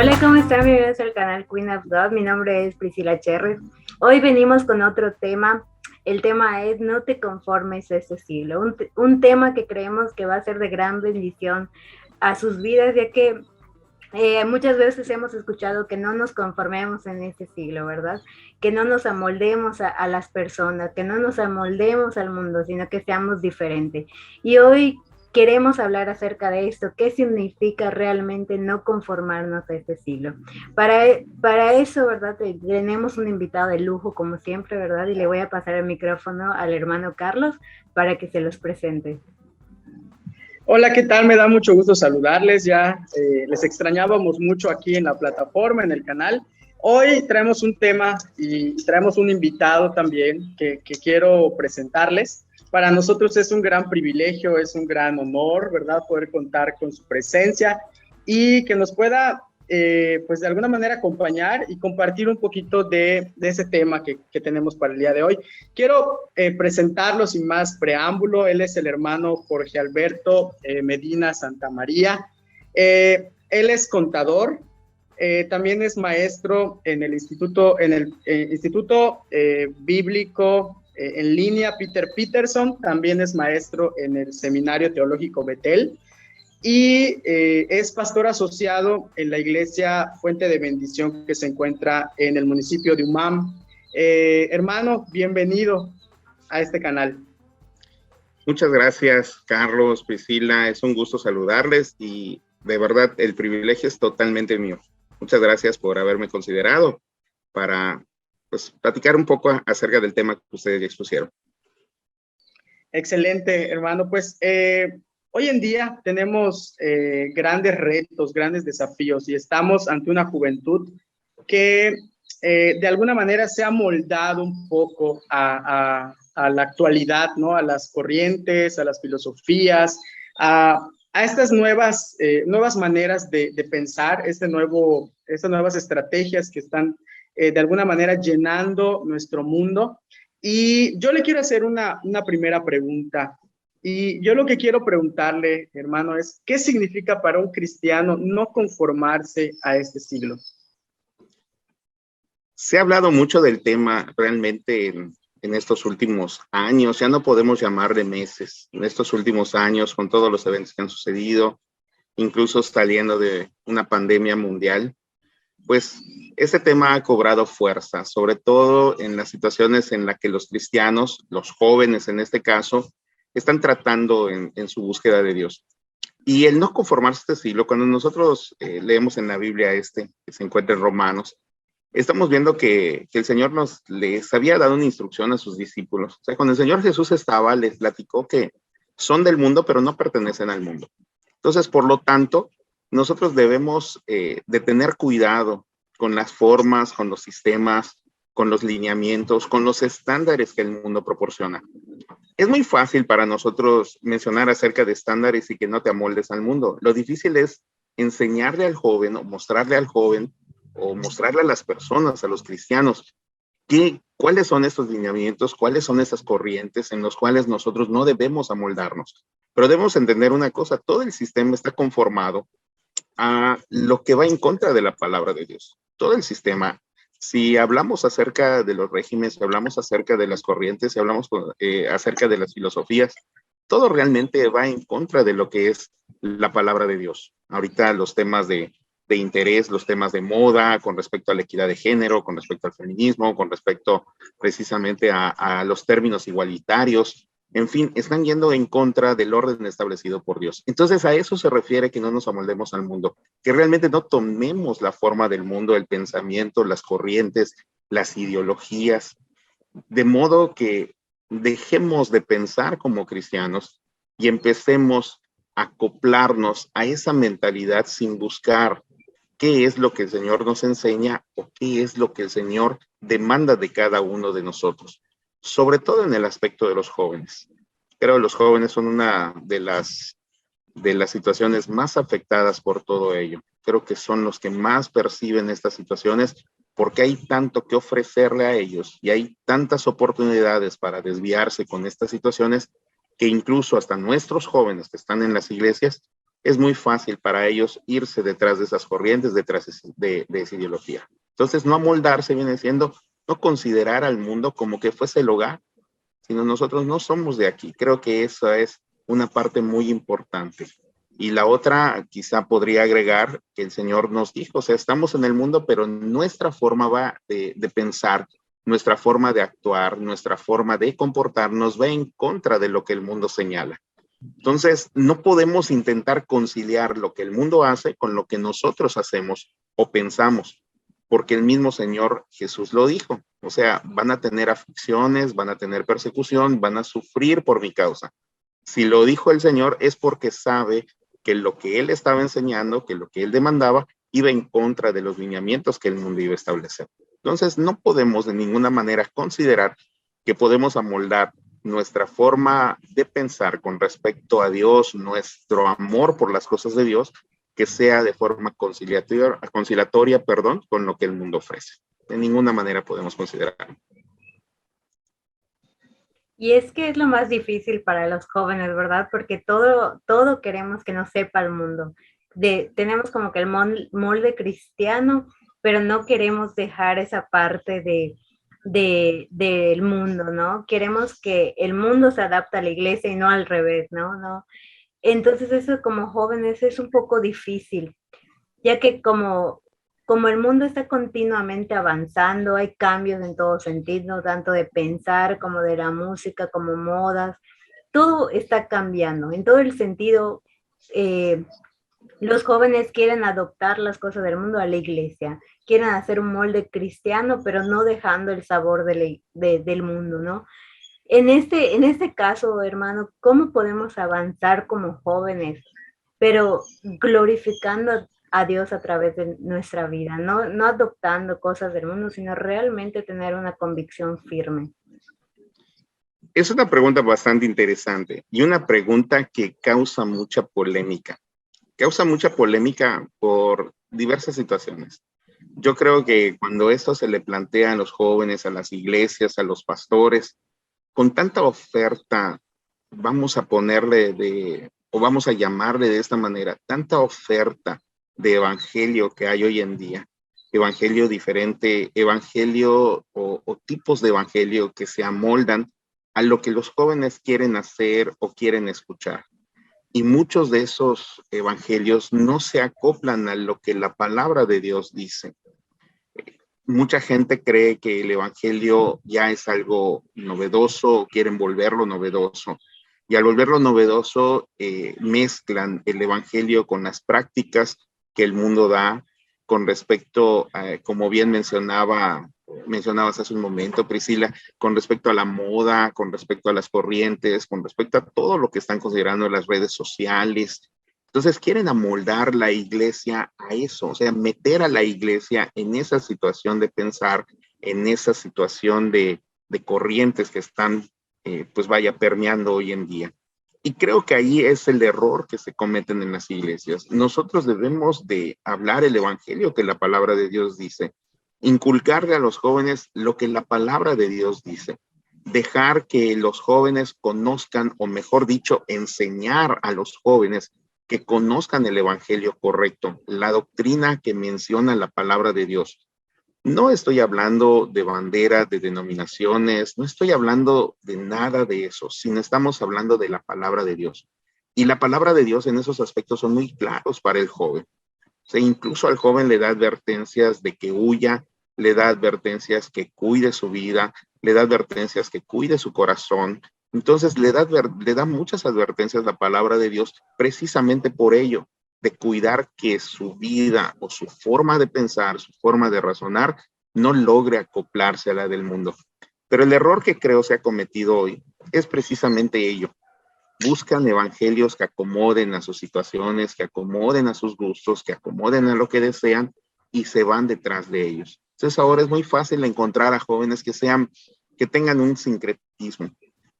Hola, ¿cómo están? Bienvenidos al canal Queen of God. Mi nombre es Priscila Cherry. Hoy venimos con otro tema. El tema es no te conformes a este siglo. Un tema que creemos que va a ser de gran bendición a sus vidas, ya que muchas veces hemos escuchado que no nos conformemos en este siglo, ¿verdad? Que no nos amoldemos a las personas, que no nos amoldemos al mundo, sino que seamos diferentes. Y hoy queremos hablar acerca de esto, qué significa realmente no conformarnos a este siglo. Para eso, ¿verdad? Tenemos un invitado de lujo, como siempre, ¿verdad? Y le voy a pasar el micrófono al hermano Carlos para que se los presente. Hola, ¿qué tal? Me da mucho gusto saludarles. Ya les extrañábamos mucho aquí en la plataforma, en el canal. Hoy traemos un tema y traemos un invitado también que quiero presentarles. Para nosotros es un gran privilegio, es un gran honor, ¿verdad? Poder contar con su presencia y que nos pueda, pues de alguna manera acompañar y compartir un poquito de ese tema que tenemos para el día de hoy. Quiero presentarlo sin más preámbulo. Él es el hermano Jorge Alberto Medina Santamaría. Él es contador, también es maestro en el Instituto Bíblico en línea Peter Peterson, también es maestro en el Seminario Teológico Betel y es pastor asociado en la iglesia Fuente de Bendición que se encuentra en el municipio de Umam. Hermano, bienvenido a este canal. Muchas gracias, Carlos, Priscila. Es un gusto saludarles y de verdad el privilegio es totalmente mío. Muchas gracias por haberme considerado para pues, platicar un poco acerca del tema que ustedes ya expusieron. Excelente, hermano. Pues hoy en día tenemos grandes retos, grandes desafíos y estamos ante una juventud que de alguna manera se ha moldado un poco a la actualidad, ¿no? A las corrientes, a las filosofías, a estas nuevas maneras de pensar, estas nuevas estrategias que están de alguna manera llenando nuestro mundo. Y yo le quiero hacer una primera pregunta. Y yo lo que quiero preguntarle, hermano, es ¿qué significa para un cristiano no conformarse a este siglo? Se ha hablado mucho del tema realmente en estos últimos años, ya no podemos llamar de meses, en estos últimos años con todos los eventos que han sucedido, incluso saliendo de una pandemia mundial, pues este tema ha cobrado fuerza, sobre todo en las situaciones en las que los cristianos, los jóvenes en este caso, están tratando en su búsqueda de Dios. Y el no conformarse a este siglo, cuando nosotros leemos en la Biblia que se encuentra en Romanos, estamos viendo que el Señor les había dado una instrucción a sus discípulos. O sea, cuando el Señor Jesús estaba, les platicó que son del mundo, pero no pertenecen al mundo. Entonces, por lo tanto, nosotros debemos de tener cuidado con las formas, con los sistemas, con los lineamientos, con los estándares que el mundo proporciona. Es muy fácil para nosotros mencionar acerca de estándares y que no te amoldes al mundo. Lo difícil es enseñarle al joven o mostrarle al joven o mostrarle a las personas, a los cristianos, cuáles son estos lineamientos, cuáles son esas corrientes en los cuales nosotros no debemos amoldarnos. Pero debemos entender una cosa, todo el sistema está conformado a lo que va en contra de la palabra de Dios. Todo el sistema, si hablamos acerca de los regímenes, si hablamos acerca de las corrientes, si hablamos acerca de las filosofías, todo realmente va en contra de lo que es la palabra de Dios. Ahorita los temas de interés, los temas de moda, con respecto a la equidad de género, con respecto al feminismo, con respecto precisamente a los términos igualitarios, en fin, están yendo en contra del orden establecido por Dios. Entonces a eso se refiere que no nos amoldemos al mundo, que realmente no tomemos la forma del mundo, el pensamiento, las corrientes, las ideologías, de modo que dejemos de pensar como cristianos y empecemos a acoplarnos a esa mentalidad sin buscar qué es lo que el Señor nos enseña o qué es lo que el Señor demanda de cada uno de nosotros, sobre todo en el aspecto de los jóvenes. Creo que los jóvenes son una de las situaciones más afectadas por todo ello. Creo que son los que más perciben estas situaciones porque hay tanto que ofrecerle a ellos y hay tantas oportunidades para desviarse con estas situaciones que incluso hasta nuestros jóvenes que están en las iglesias es muy fácil para ellos irse detrás de esas corrientes, detrás de esa ideología. Entonces, no amoldarse viene siendo no considerar al mundo como que fuese el hogar, sino nosotros no somos de aquí. Creo que esa es una parte muy importante. Y la otra, quizá podría agregar que el Señor nos dijo, o sea, estamos en el mundo, pero nuestra forma de pensar, nuestra forma de actuar, nuestra forma de comportarnos va en contra de lo que el mundo señala. Entonces, no podemos intentar conciliar lo que el mundo hace con lo que nosotros hacemos o pensamos, porque el mismo Señor Jesús lo dijo. O sea, van a tener aflicciones, van a tener persecución, van a sufrir por mi causa. Si lo dijo el Señor es porque sabe que lo que Él estaba enseñando, que lo que Él demandaba, iba en contra de los lineamientos que el mundo iba a establecer. Entonces, no podemos de ninguna manera considerar que podemos amoldar nuestra forma de pensar con respecto a Dios, nuestro amor por las cosas de Dios, que sea de forma conciliatoria, con lo que el mundo ofrece. De ninguna manera podemos considerarlo. Y es que es lo más difícil para los jóvenes, ¿verdad? Porque todo queremos que nos sepa el mundo. Tenemos como que el molde cristiano, pero no queremos dejar esa parte del mundo, ¿no? Queremos que el mundo se adapte a la iglesia y no al revés, ¿no? No. Entonces eso como jóvenes es un poco difícil, ya que como el mundo está continuamente avanzando, hay cambios en todo sentido, tanto de pensar como de la música, como modas, todo está cambiando. En todo el sentido, los jóvenes quieren adoptar las cosas del mundo a la iglesia, quieren hacer un molde cristiano, pero no dejando el sabor del mundo, ¿no? En este caso, hermano, ¿cómo podemos avanzar como jóvenes, pero glorificando a Dios a través de nuestra vida, no adoptando cosas del mundo, sino realmente tener una convicción firme? Es una pregunta bastante interesante y una pregunta que causa mucha polémica. Causa mucha polémica por diversas situaciones. Yo creo que cuando esto se le plantea a los jóvenes, a las iglesias, a los pastores, con tanta oferta, vamos a o vamos a llamarle de esta manera, tanta oferta de evangelio que hay hoy en día, evangelio diferente, evangelio o tipos de evangelio que se amoldan a lo que los jóvenes quieren hacer o quieren escuchar. Y muchos de esos evangelios no se acoplan a lo que la palabra de Dios dice. Mucha gente cree que el evangelio ya es algo novedoso o quieren volverlo novedoso. Y al volverlo novedoso, mezclan el evangelio con las prácticas que el mundo da con respecto, como bien mencionabas hace un momento, Priscila, con respecto a la moda, con respecto a las corrientes, con respecto a todo lo que están considerando las redes sociales. Entonces quieren amoldar la iglesia a eso, o sea, meter a la iglesia en esa situación de pensar, en esa situación de corrientes que están, permeando hoy en día. Y creo que ahí es el error que se cometen en las iglesias. Nosotros debemos de hablar el evangelio que la palabra de Dios dice, inculcarle a los jóvenes lo que la palabra de Dios dice, dejar que los jóvenes conozcan, o mejor dicho, enseñar a los jóvenes que conozcan el evangelio correcto, la doctrina que menciona la palabra de Dios. No estoy hablando de banderas, de denominaciones, no estoy hablando de nada de eso, sino estamos hablando de la palabra de Dios. Y la palabra de Dios en esos aspectos son muy claros para el joven. O sea, incluso al joven le da advertencias de que huya, le da advertencias que cuide su vida, le da advertencias que cuide su corazón. Entonces le da muchas advertencias la palabra de Dios precisamente por ello, de cuidar que su vida o su forma de pensar, su forma de razonar, no logre acoplarse a la del mundo. Pero el error que creo se ha cometido hoy es precisamente ello. Buscan evangelios que acomoden a sus situaciones, que acomoden a sus gustos, que acomoden a lo que desean y se van detrás de ellos. Entonces ahora es muy fácil encontrar a jóvenes que tengan un sincretismo,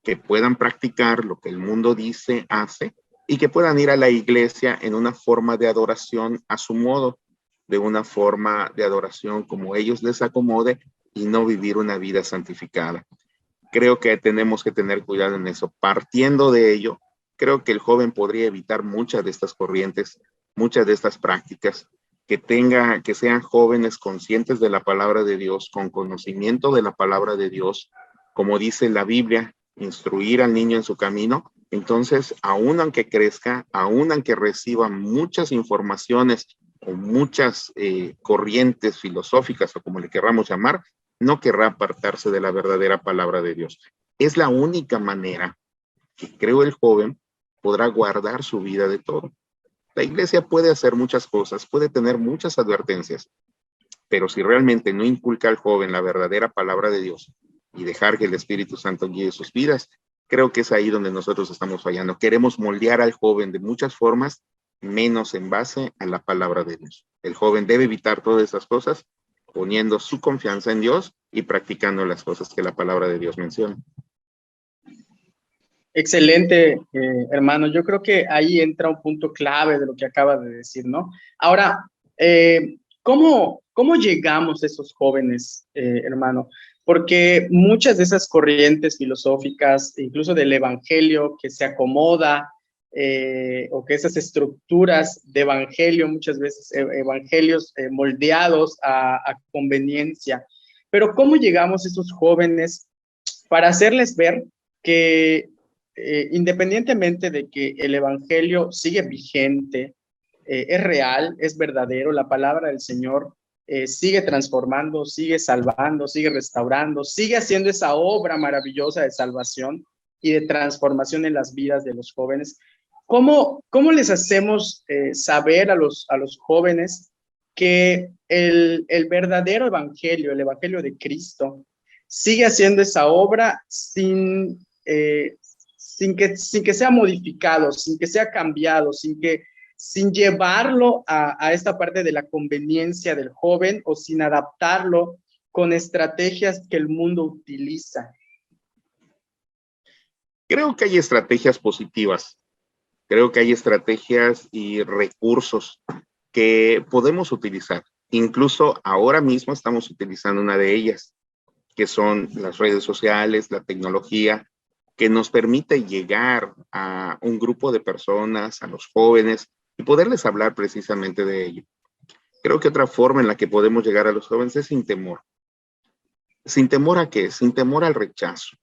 que puedan practicar lo que el mundo dice, hace, y que puedan ir a la iglesia en una forma de adoración a su modo, de una forma de adoración como ellos les acomode y no vivir una vida santificada. Creo que tenemos que tener cuidado en eso. Partiendo de ello, creo que el joven podría evitar muchas de estas corrientes, muchas de estas prácticas, que sean jóvenes conscientes de la palabra de Dios, con conocimiento de la palabra de Dios, como dice la Biblia, instruir al niño en su camino. Entonces, aun aunque crezca, aun aunque reciba muchas informaciones o muchas corrientes filosóficas o como le querramos llamar, no querrá apartarse de la verdadera palabra de Dios. Es la única manera que creo el joven podrá guardar su vida de todo. La iglesia puede hacer muchas cosas, puede tener muchas advertencias, pero si realmente no inculca al joven la verdadera palabra de Dios y dejar que el Espíritu Santo guíe sus vidas, creo que es ahí donde nosotros estamos fallando. Queremos moldear al joven de muchas formas, menos en base a la palabra de Dios. El joven debe evitar todas esas cosas, poniendo su confianza en Dios y practicando las cosas que la palabra de Dios menciona. Excelente, hermano. Yo creo que ahí entra un punto clave de lo que acaba de decir, ¿no? Ahora, ¿cómo llegamos a esos jóvenes, hermano? Porque muchas de esas corrientes filosóficas, incluso del evangelio que se acomoda, o que esas estructuras de evangelio, muchas veces evangelios moldeados a conveniencia. Pero ¿cómo llegamos a esos jóvenes para hacerles ver que independientemente de que el evangelio sigue vigente, es real, es verdadero, la palabra del Señor sigue transformando, sigue salvando, sigue restaurando, sigue haciendo esa obra maravillosa de salvación y de transformación en las vidas de los jóvenes? ¿Cómo les hacemos saber a los jóvenes que el verdadero evangelio, el evangelio de Cristo, sigue haciendo esa obra sin que sea modificado, sin que sea cambiado, sin llevarlo a esta parte de la conveniencia del joven o sin adaptarlo con estrategias que el mundo utiliza? Creo que hay estrategias positivas, creo que hay estrategias y recursos que podemos utilizar. Incluso ahora mismo estamos utilizando una de ellas, que son las redes sociales, la tecnología, que nos permite llegar a un grupo de personas, a los jóvenes, y poderles hablar precisamente de ello. Creo que otra forma en la que podemos llegar a los jóvenes es sin temor. ¿Sin temor a qué? Sin temor al rechazo.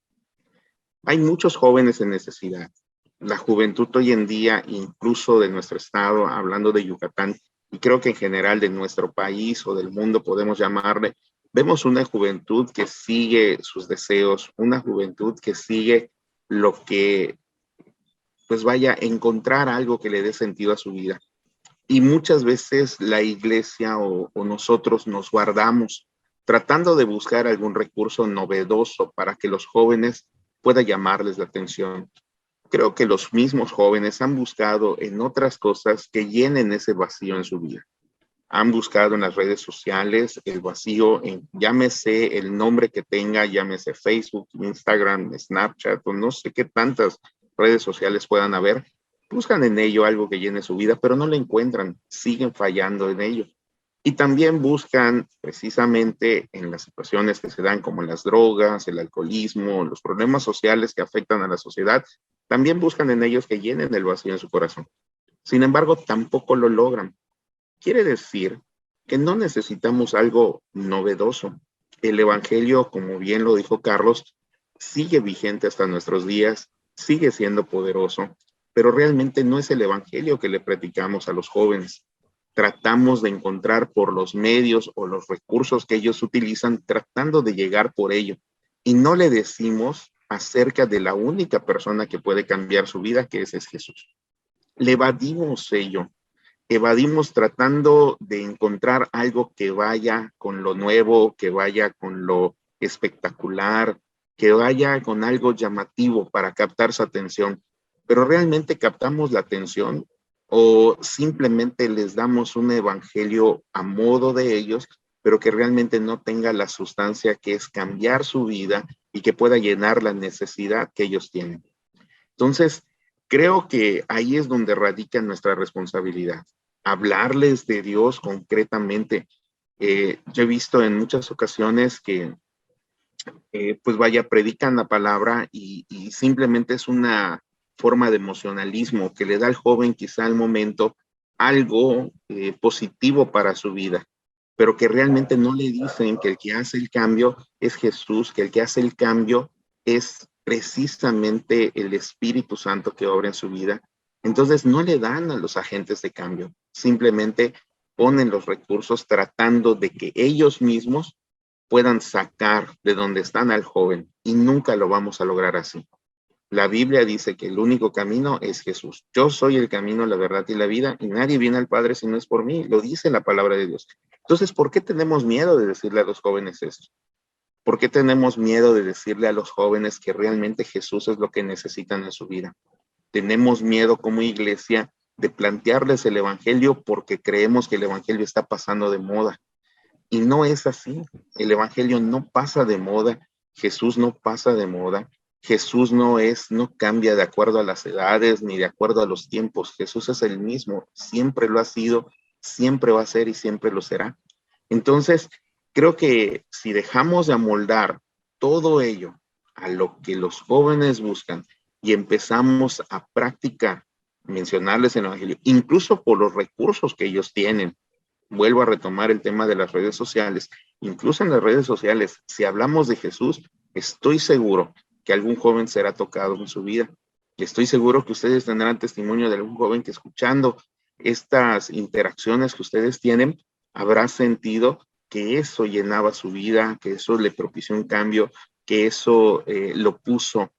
Hay muchos jóvenes en necesidad. La juventud hoy en día, incluso de nuestro estado, hablando de Yucatán, y creo que en general de nuestro país o del mundo podemos llamarle, vemos una juventud que sigue sus deseos, una juventud que sigue lo que, pues vaya, encontrar algo que le dé sentido a su vida. Y muchas veces la iglesia o nosotros nos guardamos tratando de buscar algún recurso novedoso para que los jóvenes pueda llamarles la atención. Creo que los mismos jóvenes han buscado en otras cosas que llenen ese vacío en su vida. Han buscado en las redes sociales el vacío en, llámese el nombre que tenga, llámese Facebook, Instagram, Snapchat, o no sé qué tantas redes sociales puedan haber. Buscan en ello algo que llene su vida, pero no lo encuentran, siguen fallando en ello. Y también buscan precisamente en las situaciones que se dan como las drogas, el alcoholismo, los problemas sociales que afectan a la sociedad, también buscan en ellos que llenen el vacío en su corazón. Sin embargo, tampoco lo logran. Quiere decir que no necesitamos algo novedoso. El evangelio, como bien lo dijo Carlos, sigue vigente hasta nuestros días, sigue siendo poderoso, pero realmente no es el evangelio que le predicamos a los jóvenes. Tratamos de encontrar por los medios o los recursos que ellos utilizan, tratando de llegar por ello. Y no le decimos acerca de la única persona que puede cambiar su vida, que es Jesús. Le evadimos ello. Evadimos tratando de encontrar algo que vaya con lo nuevo, que vaya con lo espectacular, que vaya con algo llamativo para captar su atención. Pero realmente captamos la atención o simplemente les damos un evangelio a modo de ellos, pero que realmente no tenga la sustancia que es cambiar su vida y que pueda llenar la necesidad que ellos tienen. Entonces, creo que ahí es donde radica nuestra responsabilidad. Hablarles de Dios concretamente. Yo he visto en muchas ocasiones que, pues vaya, predican la palabra y simplemente es una forma de emocionalismo que le da al joven quizá al momento algo positivo para su vida, pero que realmente no le dicen que el que hace el cambio es Jesús, que el que hace el cambio es precisamente el Espíritu Santo que obra en su vida. Entonces no le dan a los agentes de cambio, simplemente ponen los recursos tratando de que ellos mismos puedan sacar de donde están al joven, y nunca lo vamos a lograr así. La Biblia dice que el único camino es Jesús. Yo soy el camino, la verdad y la vida, y nadie viene al Padre si no es por mí. Lo dice la palabra de Dios. Entonces, ¿por qué tenemos miedo de decirle a los jóvenes esto? ¿Por qué tenemos miedo de decirle a los jóvenes que realmente Jesús es lo que necesitan en su vida? Tenemos miedo como iglesia de plantearles el evangelio porque creemos que el evangelio está pasando de moda. Y no es así. El evangelio no pasa de moda. Jesús no pasa de moda. Jesús no cambia de acuerdo a las edades ni de acuerdo a los tiempos. Jesús es el mismo, siempre lo ha sido, siempre va a ser y siempre lo será. Entonces, creo que si dejamos de amoldar todo ello a lo que los jóvenes buscan y empezamos a practicar, mencionarles el evangelio, incluso por los recursos que ellos tienen. Vuelvo a retomar el tema de las redes sociales. Incluso en las redes sociales, si hablamos de Jesús, estoy seguro que algún joven será tocado en su vida. Y estoy seguro que ustedes tendrán testimonio de algún joven que escuchando estas interacciones que ustedes tienen, habrá sentido que eso llenaba su vida, que eso le propició un cambio, que eso lo puso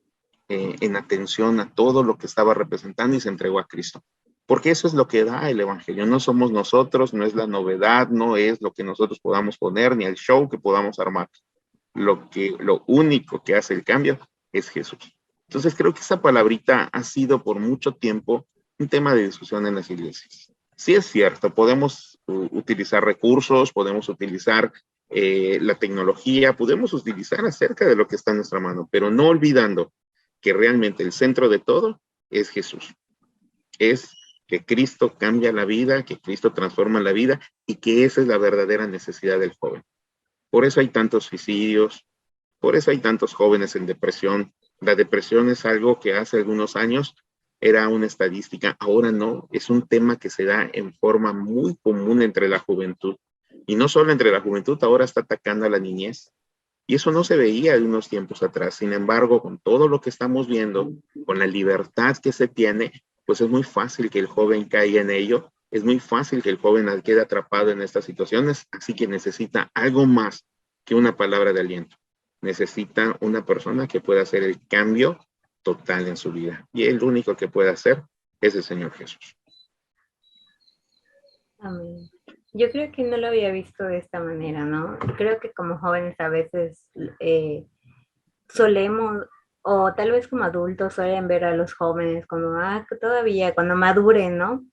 en atención a todo lo que estaba representando y se entregó a Cristo. Porque eso es lo que da el evangelio. No somos nosotros, no es la novedad, no es lo que nosotros podamos poner, ni el show que podamos armar. Lo único que hace el cambio es Jesús. Entonces creo que esa palabrita ha sido por mucho tiempo un tema de discusión en las iglesias. Sí es cierto, podemos utilizar recursos, podemos utilizar la tecnología, podemos utilizar acerca de lo que está en nuestra mano, pero no olvidando que realmente el centro de todo es Jesús. Es que Cristo cambia la vida, que Cristo transforma la vida y que esa es la verdadera necesidad del joven. Por eso hay tantos suicidios, por eso hay tantos jóvenes en depresión. La depresión es algo que hace algunos años era una estadística, ahora no, es un tema que se da en forma muy común entre la juventud. Y no solo entre la juventud, ahora está atacando a la niñez. Y eso no se veía de unos tiempos atrás. Sin embargo, con todo lo que estamos viendo, con la libertad que se tiene, pues es muy fácil que el joven caiga en ello. Es muy fácil que el joven quede atrapado en estas situaciones. Así que necesita algo más que una palabra de aliento. Necesita una persona que pueda hacer el cambio total en su vida. Y el único que puede hacer es el Señor Jesús. Amén. Yo creo que no lo había visto de esta manera, ¿no? Creo que como jóvenes a veces solemos, o tal vez como adultos suelen ver a los jóvenes como, todavía cuando maduren, ¿no?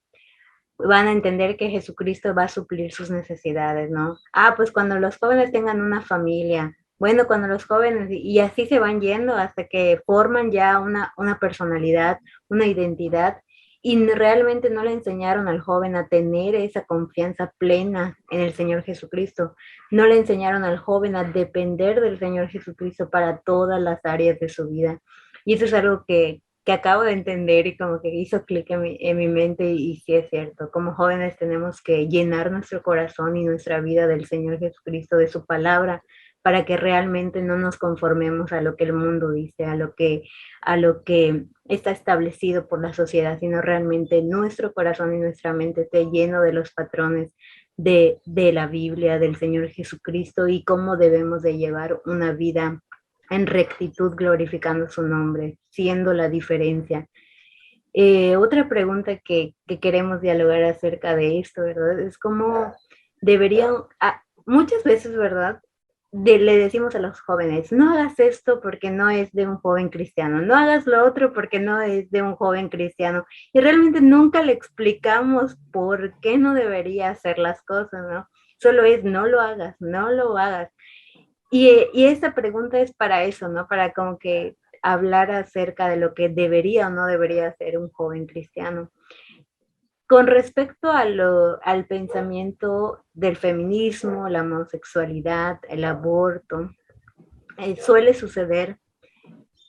Van a entender que Jesucristo va a suplir sus necesidades, ¿no? Pues cuando los jóvenes tengan una familia, bueno, cuando los jóvenes, y así se van yendo hasta que forman ya una personalidad, una identidad, y realmente no le enseñaron al joven a tener esa confianza plena en el Señor Jesucristo. No le enseñaron al joven a depender del Señor Jesucristo para todas las áreas de su vida. Y eso es algo que acabo de entender y como que hizo clic en mi mente y sí es cierto. Como jóvenes tenemos que llenar nuestro corazón y nuestra vida del Señor Jesucristo, de su palabra, para que realmente no nos conformemos a lo que el mundo dice, a lo que está establecido por la sociedad, sino realmente nuestro corazón y nuestra mente esté lleno de los patrones de la Biblia, del Señor Jesucristo y cómo debemos de llevar una vida en rectitud, glorificando su nombre, siendo la diferencia. Otra pregunta que queremos dialogar acerca de esto, ¿verdad? Es cómo deberían, muchas veces, ¿verdad? Le decimos a los jóvenes, no hagas esto porque no es de un joven cristiano, no hagas lo otro porque no es de un joven cristiano. Y realmente nunca le explicamos por qué no debería hacer las cosas, ¿no? Solo es, no lo hagas, no lo hagas. Y esta pregunta es para eso, ¿no? Para como que hablar acerca de lo que debería o no debería hacer un joven cristiano. Con respecto al pensamiento del feminismo, la homosexualidad, el aborto, suele suceder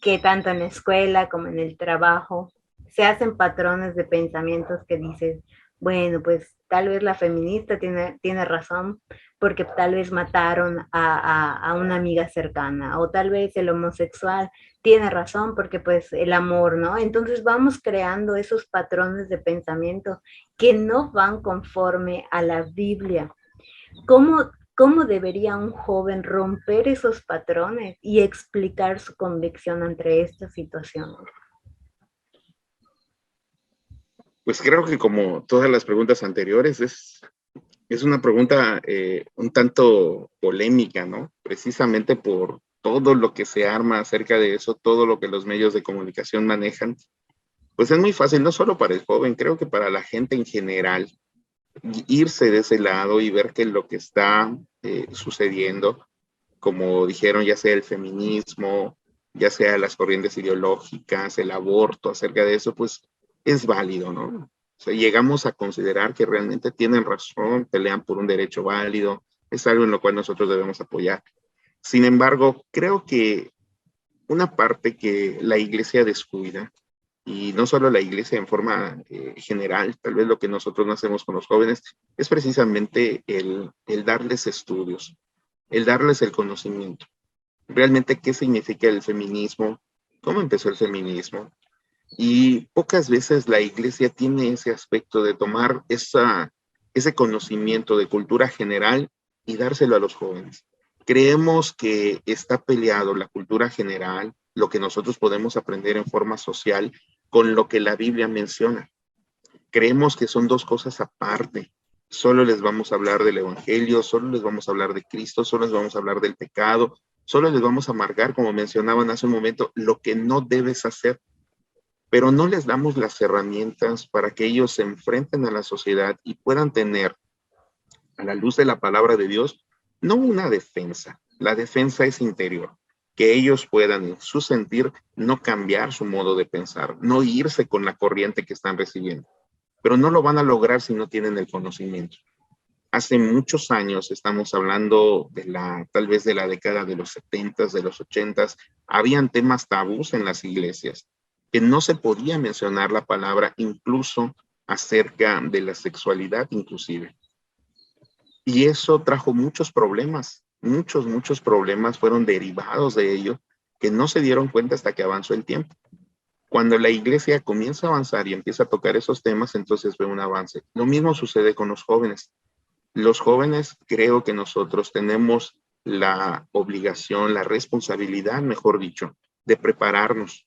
que tanto en la escuela como en el trabajo se hacen patrones de pensamientos que dices, bueno, pues tal vez la feminista tiene razón porque tal vez mataron a una amiga cercana, o tal vez el homosexual tiene razón porque pues el amor, ¿no? Entonces vamos creando esos patrones de pensamiento que no van conforme a la Biblia. ¿Cómo debería un joven romper esos patrones y explicar su convicción ante esta situación? Pues creo que como todas las preguntas anteriores, es una pregunta un tanto polémica, ¿no? Precisamente por todo lo que se arma acerca de eso, todo lo que los medios de comunicación manejan. Pues es muy fácil, no solo para el joven, creo que para la gente en general, irse de ese lado y ver que lo que está sucediendo, como dijeron, ya sea el feminismo, ya sea las corrientes ideológicas, el aborto, acerca de eso, pues es válido, ¿no? O sea, llegamos a considerar que realmente tienen razón, pelean por un derecho válido, es algo en lo cual nosotros debemos apoyar. Sin embargo, creo que una parte que la iglesia descuida, y no solo la iglesia en forma general, tal vez lo que nosotros no hacemos con los jóvenes, es precisamente el darles estudios, el darles el conocimiento. Realmente, ¿qué significa el feminismo? ¿Cómo empezó el feminismo? Y pocas veces la iglesia tiene ese aspecto de tomar ese conocimiento de cultura general y dárselo a los jóvenes. Creemos que está peleado la cultura general, lo que nosotros podemos aprender en forma social, con lo que la Biblia menciona. Creemos que son dos cosas aparte. Solo les vamos a hablar del Evangelio, solo les vamos a hablar de Cristo, solo les vamos a hablar del pecado, solo les vamos a marcar, como mencionaban hace un momento, lo que no debes hacer, pero no les damos las herramientas para que ellos se enfrenten a la sociedad y puedan tener, a la luz de la palabra de Dios, no una defensa. La defensa es interior, que ellos puedan en su sentir no cambiar su modo de pensar, no irse con la corriente que están recibiendo, pero no lo van a lograr si no tienen el conocimiento. Hace muchos años, estamos hablando tal vez de la década de los 70s, de los 80s, habían temas tabús en las iglesias, que no se podía mencionar la palabra incluso acerca de la sexualidad inclusive. Y eso trajo muchos problemas, muchos problemas fueron derivados de ello, que no se dieron cuenta hasta que avanzó el tiempo. Cuando la iglesia comienza a avanzar y empieza a tocar esos temas, entonces ve un avance. Lo mismo sucede con los jóvenes. Los jóvenes, creo que nosotros tenemos la obligación, la responsabilidad, mejor dicho, de prepararnos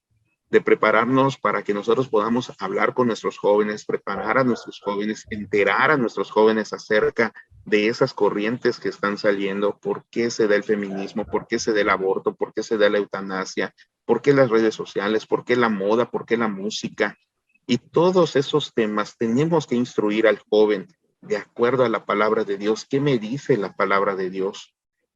para que nosotros podamos hablar con nuestros jóvenes, preparar a nuestros jóvenes, enterar a nuestros jóvenes acerca de esas corrientes que están saliendo, por qué se da el feminismo, por qué se da el aborto, por qué se da la eutanasia, por qué las redes sociales, por qué la moda, por qué la música. Y todos esos temas tenemos que instruir al joven de acuerdo a la palabra de Dios. ¿Qué me dice la palabra de Dios?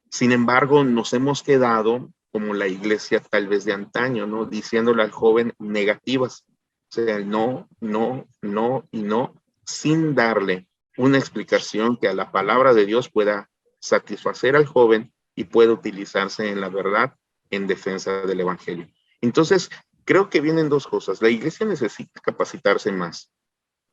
Sin embargo, nos hemos quedado como la iglesia tal vez de antaño, ¿no? Diciéndole al joven negativas, o sea, el no, no, no y no, sin darle una explicación que a la palabra de Dios pueda satisfacer al joven y pueda utilizarse en la verdad en defensa del evangelio. Entonces, creo que vienen dos cosas. La iglesia necesita capacitarse más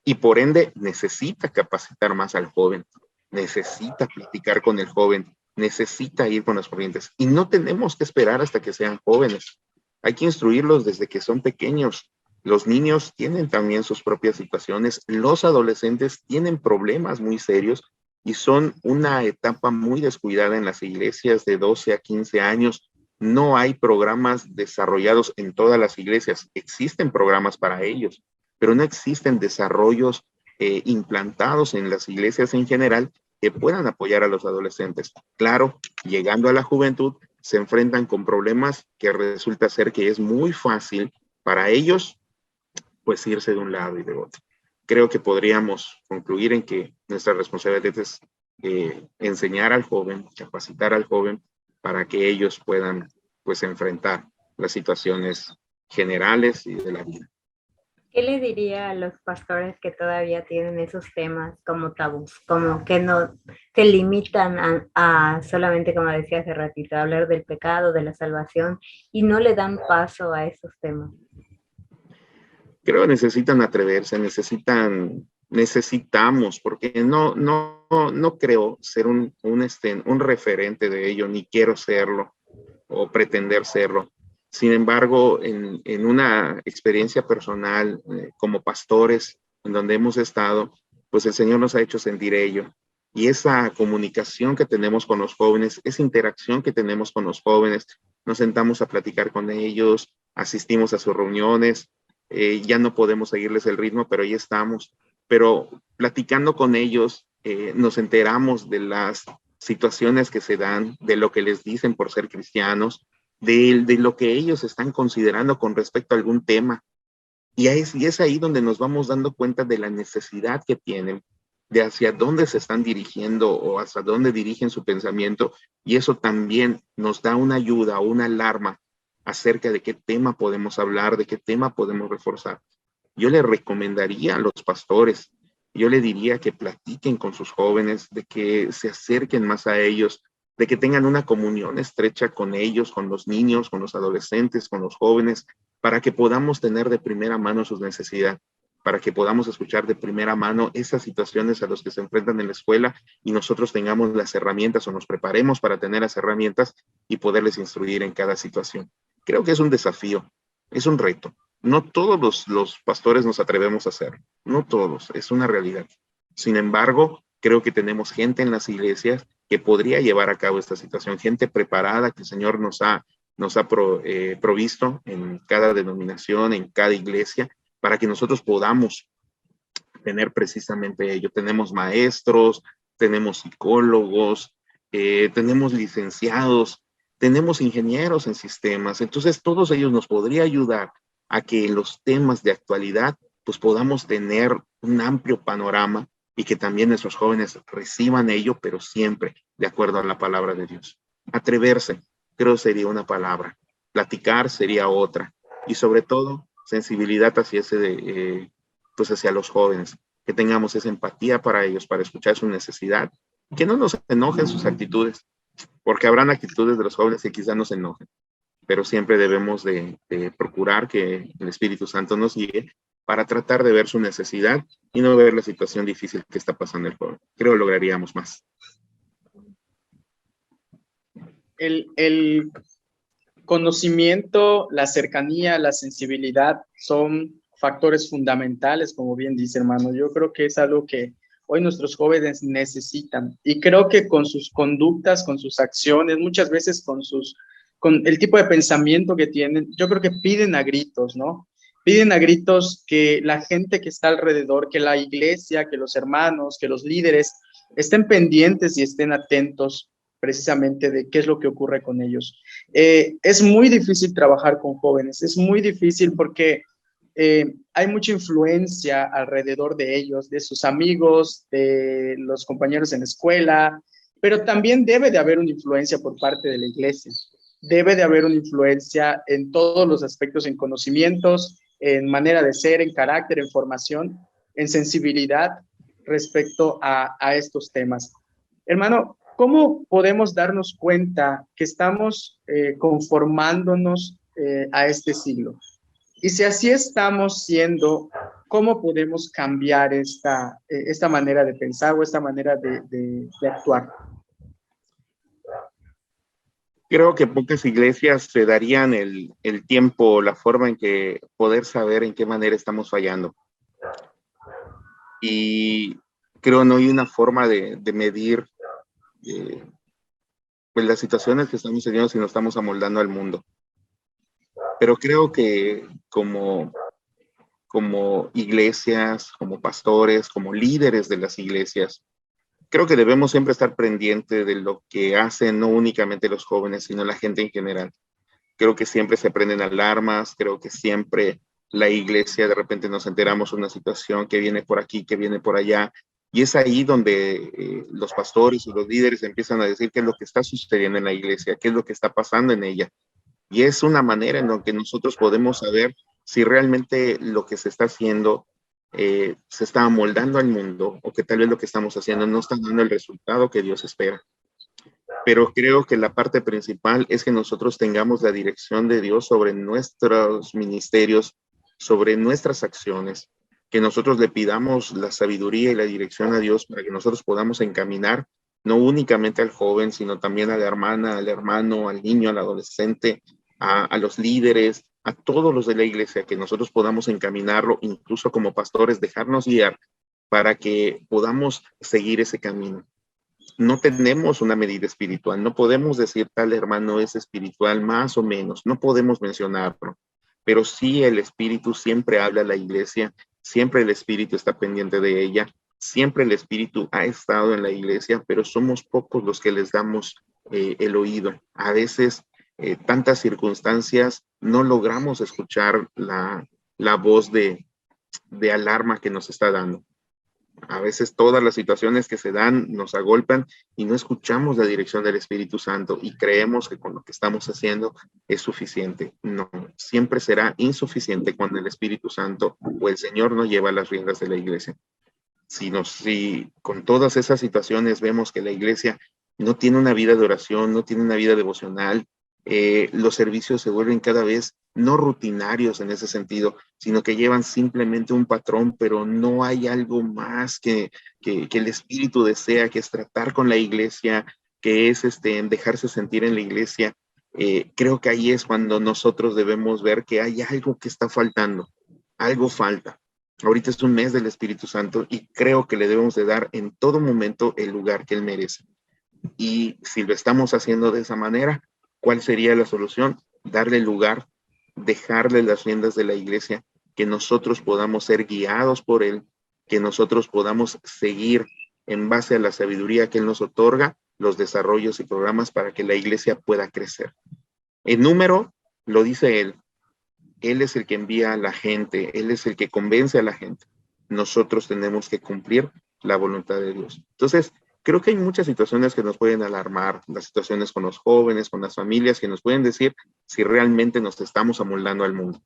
y por ende necesita capacitar más al joven, necesita platicar con el joven, necesita ir con las corrientes y no tenemos que esperar hasta que sean jóvenes. Hay que instruirlos desde que son pequeños. Los niños tienen también sus propias situaciones, los adolescentes tienen problemas muy serios y son una etapa muy descuidada en las iglesias de 12 a 15 años. No hay programas desarrollados en todas las iglesias, existen programas para ellos, pero no existen desarrollos implantados en las iglesias en general que puedan apoyar a los adolescentes. Claro, llegando a la juventud, se enfrentan con problemas que resulta ser que es muy fácil para ellos, pues irse de un lado y de otro. Creo que podríamos concluir en que nuestra responsabilidad es enseñar al joven, capacitar al joven para que ellos puedan, pues, enfrentar las situaciones generales y de la vida. ¿Qué le diría a los pastores que todavía tienen esos temas como tabús, como que no se limitan a solamente, como decía hace ratito, a hablar del pecado, de la salvación y no le dan paso a esos temas? creo que necesitan atreverse, necesitamos, porque no creo ser un referente de ello, ni quiero serlo o pretender serlo. Sin embargo, en una experiencia personal como pastores, en donde hemos estado, pues el Señor nos ha hecho sentir ello. Y esa comunicación que tenemos con los jóvenes, esa interacción que tenemos con los jóvenes, nos sentamos a platicar con ellos, asistimos a sus reuniones, ya no podemos seguirles el ritmo, pero ahí estamos. Pero platicando con ellos, nos enteramos de las situaciones que se dan, de lo que les dicen por ser cristianos, de lo que ellos están considerando con respecto a algún tema. Y es ahí donde nos vamos dando cuenta de la necesidad que tienen, de hacia dónde se están dirigiendo o hacia dónde dirigen su pensamiento. Y eso también nos da una ayuda, una alarma acerca de qué tema podemos hablar, de qué tema podemos reforzar. Yo le recomendaría a los pastores, yo le diría que platiquen con sus jóvenes, de que se acerquen más a ellos, de que tengan una comunión estrecha con ellos, con los niños, con los adolescentes, con los jóvenes, para que podamos tener de primera mano sus necesidades, para que podamos escuchar de primera mano esas situaciones a las que se enfrentan en la escuela y nosotros tengamos las herramientas o nos preparemos para tener las herramientas y poderles instruir en cada situación. Creo que es un desafío, es un reto. No todos los pastores nos atrevemos a hacerlo, no todos, es una realidad. Sin embargo, creo que tenemos gente en las iglesias que podría llevar a cabo esta situación, gente preparada que el Señor nos ha provisto en cada denominación, en cada iglesia, para que nosotros podamos tener precisamente ello. Tenemos maestros, tenemos psicólogos, tenemos licenciados, tenemos ingenieros en sistemas. Entonces, todos ellos nos podría ayudar a que los temas de actualidad, pues podamos tener un amplio panorama y que también nuestros jóvenes reciban ello, pero siempre de acuerdo a la palabra de Dios. Atreverse, creo sería una palabra. Platicar sería otra. Y sobre todo, sensibilidad hacia pues hacia los jóvenes, que tengamos esa empatía para ellos, para escuchar su necesidad, que no nos enojen sus actitudes, porque habrán actitudes de los jóvenes que quizás nos enojen, pero siempre debemos de procurar que el Espíritu Santo nos guíe para tratar de ver su necesidad y no ver la situación difícil que está pasando el joven. Creo que lograríamos más. El conocimiento, la cercanía, la sensibilidad son factores fundamentales, como bien dice, hermano. Yo creo que es algo que hoy nuestros jóvenes necesitan, y creo que con sus conductas, con sus acciones, muchas veces con el tipo de pensamiento que tienen, yo creo que piden a gritos, ¿no? Piden a gritos que la gente que está alrededor, que la iglesia, que los hermanos, que los líderes estén pendientes y estén atentos precisamente de qué es lo que ocurre con ellos. Es muy difícil trabajar con jóvenes, es muy difícil porque hay mucha influencia alrededor de ellos, de sus amigos, de los compañeros en la escuela, pero también debe de haber una influencia por parte de la iglesia. Debe de haber una influencia en todos los aspectos, en conocimientos, en manera de ser, en carácter, en formación, en sensibilidad respecto a estos temas. Hermano, ¿cómo podemos darnos cuenta que estamos conformándonos a este siglo? Y si así estamos siendo, ¿cómo podemos cambiar esta manera de pensar o esta manera de actuar? Creo que pocas iglesias se darían el tiempo, la forma en que poder saber en qué manera estamos fallando. Y creo no hay una forma de medir pues las situaciones que estamos teniendo si nos estamos amoldando al mundo. Pero creo que como iglesias, como pastores, como líderes de las iglesias, creo que debemos siempre estar pendientes de lo que hacen no únicamente los jóvenes, sino la gente en general. Creo que siempre se prenden alarmas, creo que siempre la iglesia de repente nos enteramos de una situación que viene por aquí, que viene por allá, y es ahí donde los pastores y los líderes empiezan a decir qué es lo que está sucediendo en la iglesia, qué es lo que está pasando en ella. Y es una manera en la que nosotros podemos saber si realmente lo que se está haciendo se está amoldando al mundo o que tal vez lo que estamos haciendo no está dando el resultado que Dios espera. Pero creo que la parte principal es que nosotros tengamos la dirección de Dios sobre nuestros ministerios, sobre nuestras acciones, que nosotros le pidamos la sabiduría y la dirección a Dios para que nosotros podamos encaminar no únicamente al joven, sino también a la hermana, al hermano, al niño, al adolescente, a los líderes, a todos los de la iglesia, que nosotros podamos encaminarlo, incluso como pastores, dejarnos guiar para que podamos seguir ese camino. No tenemos una medida espiritual, no podemos decir tal hermano es espiritual más o menos, no podemos mencionarlo, pero sí el Espíritu siempre habla a la iglesia, siempre el Espíritu está pendiente de ella, siempre el Espíritu ha estado en la iglesia, pero somos pocos los que les damos el oído. A veces tantas circunstancias no logramos escuchar la voz de alarma que nos está dando. A veces todas las situaciones que se dan nos agolpan y no escuchamos la dirección del Espíritu Santo y creemos que con lo que estamos haciendo es suficiente. No, siempre será insuficiente cuando el Espíritu Santo o el Señor no lleva las riendas de la iglesia. Si con todas esas situaciones vemos que la iglesia no tiene una vida de oración, no tiene una vida devocional, los servicios se vuelven cada vez no rutinarios en ese sentido, sino que llevan simplemente un patrón, pero no hay algo más que el Espíritu desea, que es tratar con la iglesia, que es dejarse sentir en la iglesia. Creo que ahí es cuando nosotros debemos ver que hay algo que está faltando, algo falta. Ahorita es un mes del Espíritu Santo y creo que le debemos de dar en todo momento el lugar que Él merece. Y si lo estamos haciendo de esa manera, ¿cuál sería la solución? Darle lugar, dejarle las riendas de la iglesia, que nosotros podamos ser guiados por Él, que nosotros podamos seguir en base a la sabiduría que Él nos otorga, los desarrollos y programas para que la iglesia pueda crecer. En número, lo dice Él. Él es el que envía a la gente, Él es el que convence a la gente. Nosotros tenemos que cumplir la voluntad de Dios. Entonces, creo que hay muchas situaciones que nos pueden alarmar, las situaciones con los jóvenes, con las familias, que nos pueden decir si realmente nos estamos amoldando al mundo.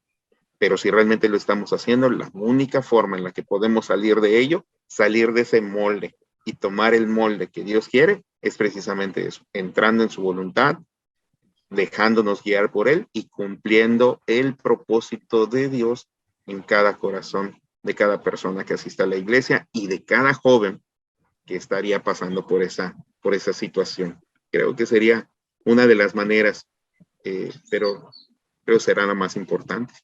Pero si realmente lo estamos haciendo, la única forma en la que podemos salir de ello, salir de ese molde y tomar el molde que Dios quiere, es precisamente eso, entrando en su voluntad, dejándonos guiar por Él y cumpliendo el propósito de Dios en cada corazón de cada persona que asista a la iglesia y de cada joven que estaría pasando por esa situación. Creo que sería una de las maneras, pero creo será la más importante.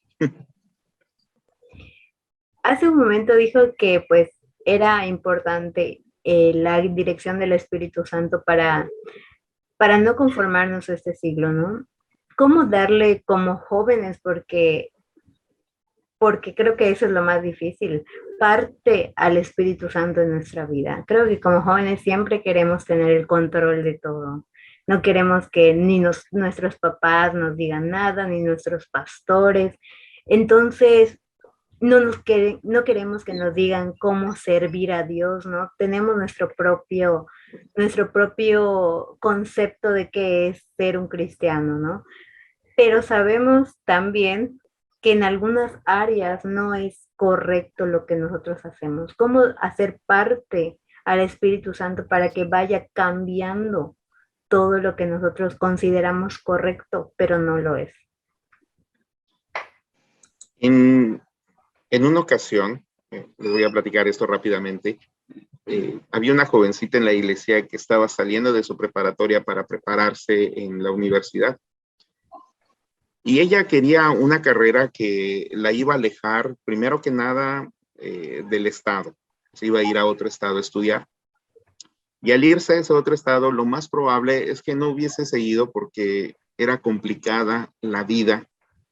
Hace un momento dijo que pues era importante la dirección del Espíritu Santo para no conformarnos a este siglo, ¿no? ¿Cómo darle como jóvenes? Porque creo que eso es lo más difícil, parte al Espíritu Santo en nuestra vida. Creo que como jóvenes siempre queremos tener el control de todo. No queremos que ni nuestros papás nos digan nada, ni nuestros pastores. Entonces, no queremos que nos digan cómo servir a Dios, ¿no? Tenemos nuestro propio concepto de qué es ser un cristiano, ¿no? Pero sabemos también que en algunas áreas no es correcto lo que nosotros hacemos. ¿Cómo hacer parte al Espíritu Santo para que vaya cambiando todo lo que nosotros consideramos correcto, pero no lo es? En una ocasión, les voy a platicar esto rápidamente, había una jovencita en la iglesia que estaba saliendo de su preparatoria para prepararse en la universidad. Y ella quería una carrera que la iba a alejar, primero que nada, del estado. Se iba a ir a otro estado a estudiar. Y al irse a ese otro estado, lo más probable es que no hubiese seguido porque era complicada la vida.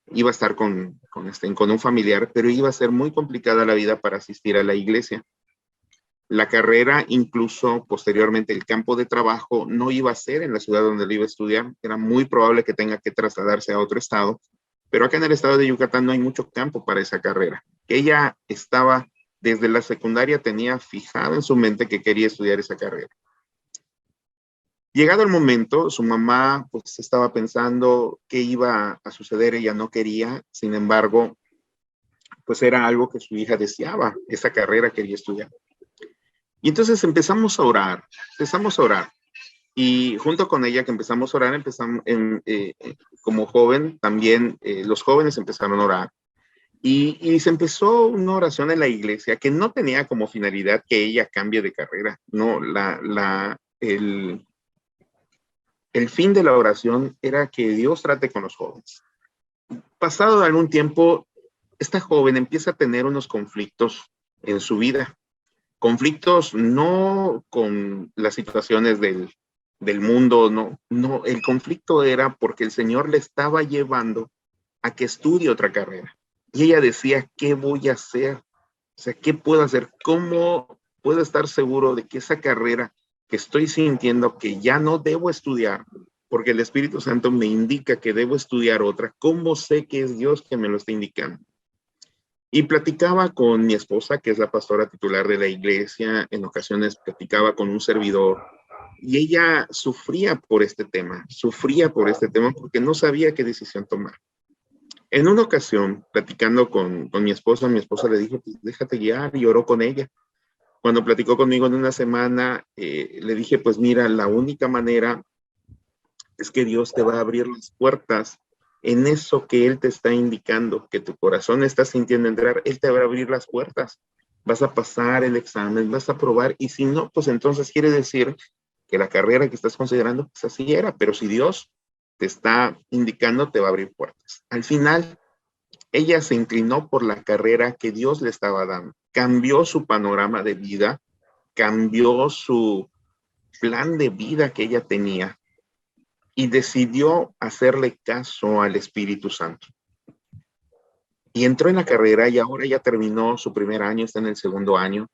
Iba a estar con un familiar, pero iba a ser muy complicada la vida para asistir a la iglesia. La carrera, incluso posteriormente el campo de trabajo, no iba a ser en la ciudad donde lo iba a estudiar. Era muy probable que tenga que trasladarse a otro estado, pero acá en el estado de Yucatán no hay mucho campo para esa carrera. Ella estaba, desde la secundaria, tenía fijado en su mente que quería estudiar esa carrera. Llegado el momento, su mamá pues estaba pensando qué iba a suceder, ella no quería, sin embargo, pues era algo que su hija deseaba, esa carrera quería estudiar. Y entonces empezamos a orar. Y junto con ella que empezamos a orar, como joven, también los jóvenes empezaron a orar. Y se empezó una oración en la iglesia que no tenía como finalidad que ella cambie de carrera. No, el fin de la oración era que Dios trate con los jóvenes. Pasado algún tiempo, esta joven empieza a tener unos conflictos en su vida. Conflictos no con las situaciones del mundo, no, el conflicto era porque el Señor le estaba llevando a que estudie otra carrera. Y ella decía, ¿qué voy a hacer? O sea, ¿qué puedo hacer? ¿Cómo puedo estar seguro de que esa carrera que estoy sintiendo que ya no debo estudiar, porque el Espíritu Santo me indica que debo estudiar otra, cómo sé que es Dios que me lo está indicando? Y platicaba con mi esposa, que es la pastora titular de la iglesia, en ocasiones platicaba con un servidor, y ella sufría por este tema porque no sabía qué decisión tomar. En una ocasión, platicando con mi esposa le dijo, pues déjate guiar, y oró con ella. Cuando platicó conmigo en una semana, le dije, pues mira, la única manera es que Dios te va a abrir las puertas en eso que Él te está indicando, que tu corazón está sintiendo entrar, Él te va a abrir las puertas. Vas a pasar el examen, vas a probar, y si no, pues entonces quiere decir que la carrera que estás considerando, pues así era, pero si Dios te está indicando, te va a abrir puertas. Al final, ella se inclinó por la carrera que Dios le estaba dando. Cambió su panorama de vida, cambió su plan de vida que ella tenía y decidió hacerle caso al Espíritu Santo. Y entró en la carrera y ahora ya terminó su primer año, está en el segundo año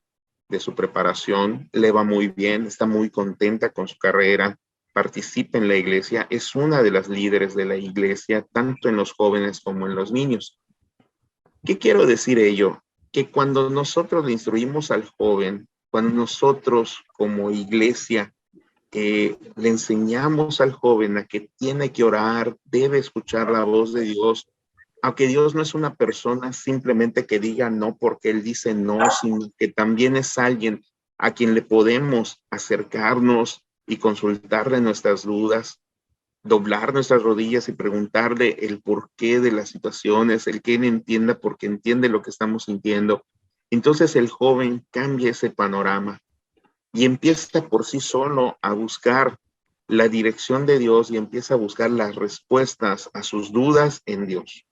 de su preparación, le va muy bien, está muy contenta con su carrera, participa en la iglesia, es una de las líderes de la iglesia, tanto en los jóvenes como en los niños. ¿Qué quiero decir ello? Que cuando nosotros le instruimos al joven, cuando nosotros como iglesia le enseñamos al joven a que tiene que orar, debe escuchar la voz de Dios, aunque Dios no es una persona simplemente que diga no porque Él dice no, sino que también es alguien a quien le podemos acercarnos y consultarle nuestras dudas, doblar nuestras rodillas y preguntarle el porqué de las situaciones, el que Él entienda porque entiende lo que estamos sintiendo. Entonces el joven cambia ese panorama y empieza por sí solo a buscar la dirección de Dios y empieza a buscar las respuestas a sus dudas en Dios.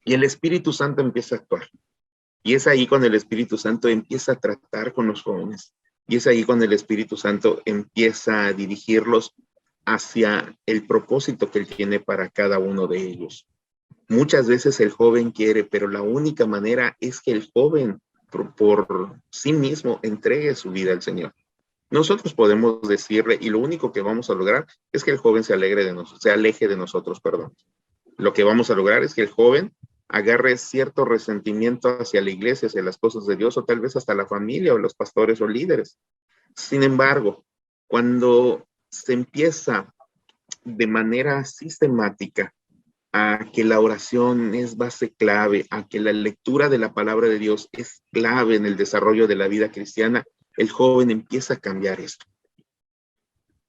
Y el Espíritu Santo empieza a actuar. Y es ahí cuando el Espíritu Santo empieza a tratar con los jóvenes. Y es ahí cuando el Espíritu Santo empieza a dirigirlos hacia el propósito que Él tiene para cada uno de ellos. Muchas veces el joven quiere, pero la única manera es que el joven por sí mismo entregue su vida al Señor. Nosotros podemos decirle, y lo único que vamos a lograr es que el joven se aleje de nosotros, perdón. Lo que vamos a lograr es que el joven agarre cierto resentimiento hacia la iglesia, hacia las cosas de Dios, o tal vez hasta la familia o los pastores o líderes. Sin embargo, cuando se empieza de manera sistemática a que la oración es base clave, a que la lectura de la palabra de Dios es clave en el desarrollo de la vida cristiana, el joven empieza a cambiar esto.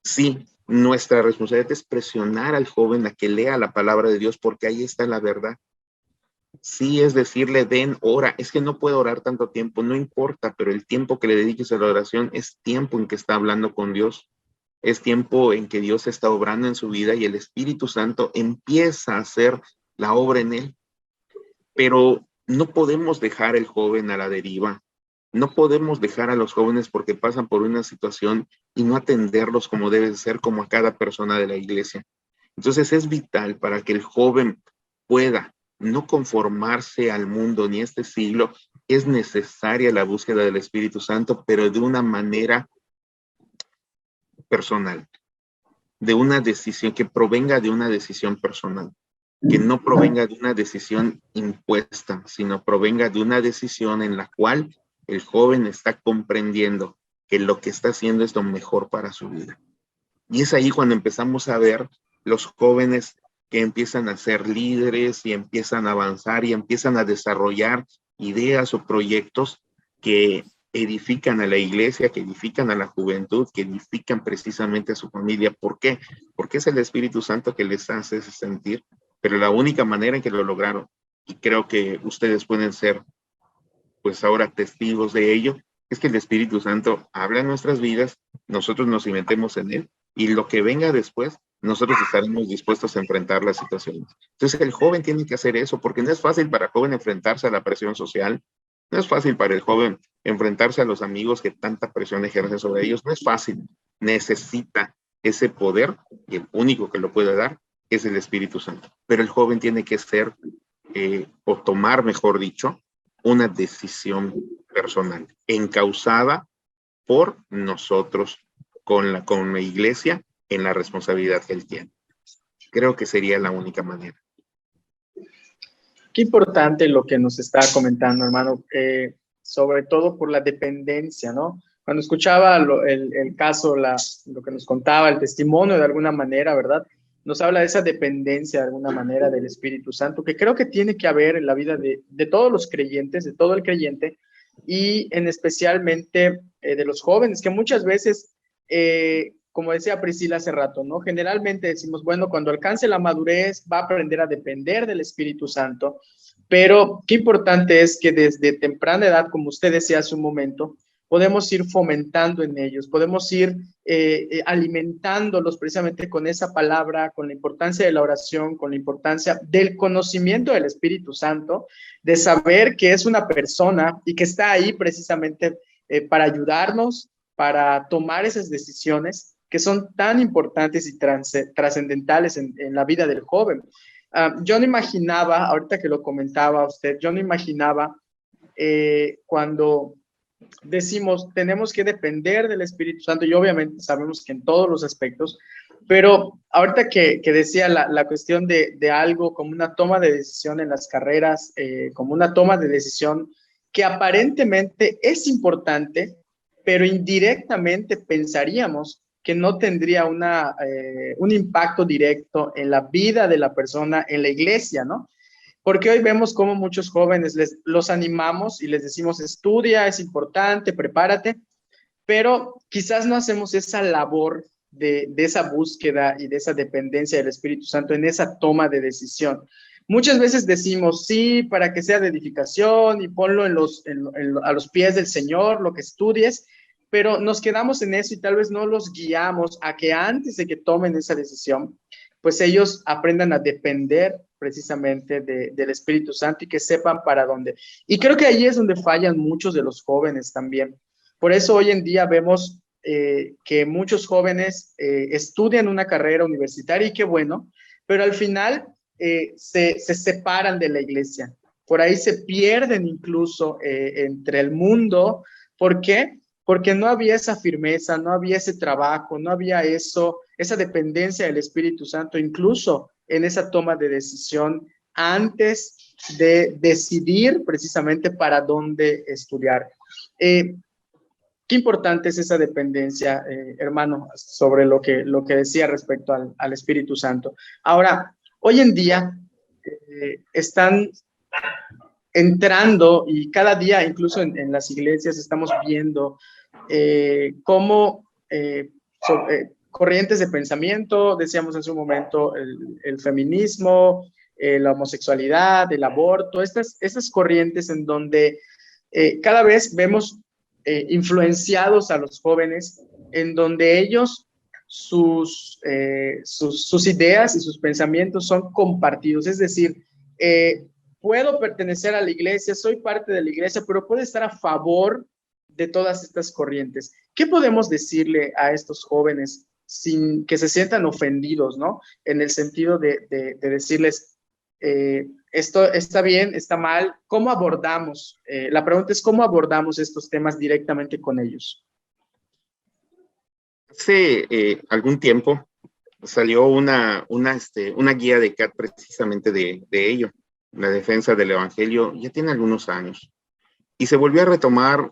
Sí, nuestra responsabilidad es presionar al joven a que lea la palabra de Dios porque ahí está la verdad. Sí, es decirle, ven, ora. Es que no puedo orar tanto tiempo, no importa, pero el tiempo que le dediques a la oración es tiempo en que está hablando con Dios. Es tiempo en que Dios está obrando en su vida y el Espíritu Santo empieza a hacer la obra en él. Pero no podemos dejar al joven a la deriva. No podemos dejar a los jóvenes porque pasan por una situación y no atenderlos como debe ser, como a cada persona de la iglesia. Entonces es vital para que el joven pueda no conformarse al mundo ni a este siglo. Es necesaria la búsqueda del Espíritu Santo, pero de una manera personal, de una decisión que provenga de una decisión personal, que no provenga de una decisión impuesta, sino provenga de una decisión en la cual el joven está comprendiendo que lo que está haciendo es lo mejor para su vida. Y es ahí cuando empezamos a ver los jóvenes que empiezan a ser líderes y empiezan a avanzar y empiezan a desarrollar ideas o proyectos que edifican a la iglesia, que edifican a la juventud, que edifican precisamente a su familia. ¿Por qué? Porque es el Espíritu Santo que les hace sentir, pero la única manera en que lo lograron. y creo que ustedes pueden ser pues ahora testigos de ello, es que el Espíritu Santo habla en nuestras vidas, nosotros nos metemos en él, y lo que venga después, nosotros estaremos dispuestos a enfrentar las situaciones. Entonces el joven tiene que hacer eso, porque no es fácil para el joven enfrentarse a la presión social, no es fácil para el joven enfrentarse a los amigos que tanta presión ejercen sobre ellos, no es fácil, necesita ese poder, y el único que lo puede dar es el Espíritu Santo. Pero el joven tiene que ser, o tomar, mejor dicho, una decisión personal, encauzada por nosotros, con la iglesia, en la responsabilidad que él tiene. Creo que sería la única manera. Qué importante lo que nos está comentando, hermano, sobre todo por la dependencia, ¿no? Cuando escuchaba el caso, lo que nos contaba, el testimonio de alguna manera, ¿verdad? Nos habla de esa dependencia de alguna manera del Espíritu Santo, que creo que tiene que haber en la vida de todos los creyentes, de todo el creyente, y en especialmente de los jóvenes, que muchas veces, como decía Priscila hace rato, ¿no? Generalmente decimos, bueno, cuando alcance la madurez va a aprender a depender del Espíritu Santo, pero qué importante es que desde temprana edad, como usted decía hace un momento, podemos ir fomentando en ellos, podemos ir alimentándolos precisamente con esa palabra, con la importancia de la oración, con la importancia del conocimiento del Espíritu Santo, de saber que es una persona y que está ahí precisamente para ayudarnos, para tomar esas decisiones que son tan importantes y trascendentales en la vida del joven. Yo no imaginaba, ahorita que lo comentaba usted, yo no imaginaba cuando decimos tenemos que depender del Espíritu Santo, y obviamente sabemos que en todos los aspectos, pero ahorita que decía la cuestión de algo como una toma de decisión en las carreras, como una toma de decisión que aparentemente es importante, pero indirectamente pensaríamos que no tendría un impacto directo en la vida de la persona, en la iglesia, ¿no? Porque hoy vemos cómo muchos jóvenes los animamos y les decimos, estudia, es importante, prepárate, pero quizás no hacemos esa labor de esa búsqueda y de esa dependencia del Espíritu Santo en esa toma de decisión. Muchas veces decimos, sí, para que sea de edificación y ponlo a los pies del Señor, lo que estudies, pero nos quedamos en eso y tal vez no los guiamos a que antes de que tomen esa decisión, pues ellos aprendan a depender precisamente del Espíritu Santo y que sepan para dónde. Y creo que ahí es donde fallan muchos de los jóvenes también. Por eso hoy en día vemos que muchos jóvenes estudian una carrera universitaria y qué bueno, pero al final se separan de la iglesia. Por ahí se pierden incluso entre el mundo. ¿Por qué? Porque no había esa firmeza, no había ese trabajo, no había esa dependencia del Espíritu Santo, incluso en esa toma de decisión antes de decidir precisamente para dónde estudiar. Qué importante es esa dependencia, hermano, sobre lo que decía respecto al Espíritu Santo. Ahora, hoy en día están entrando y cada día, incluso en las iglesias, estamos viendo cómo corrientes de pensamiento, decíamos hace un momento, el feminismo, la homosexualidad, el aborto, estas corrientes en donde cada vez vemos influenciados a los jóvenes, en donde ellos, sus ideas y sus pensamientos son compartidos, es decir, puedo pertenecer a la iglesia, soy parte de la iglesia, pero puedo estar a favor de todas estas corrientes. ¿Qué podemos decirle a estos jóvenes sin que se sientan ofendidos, ¿no? En el sentido de decirles, esto está bien, está mal, ¿cómo abordamos? La pregunta es, ¿cómo abordamos estos temas directamente con ellos? Hace algún tiempo salió una guía de CAT precisamente de ello, la defensa del Evangelio, ya tiene algunos años. Y se volvió a retomar,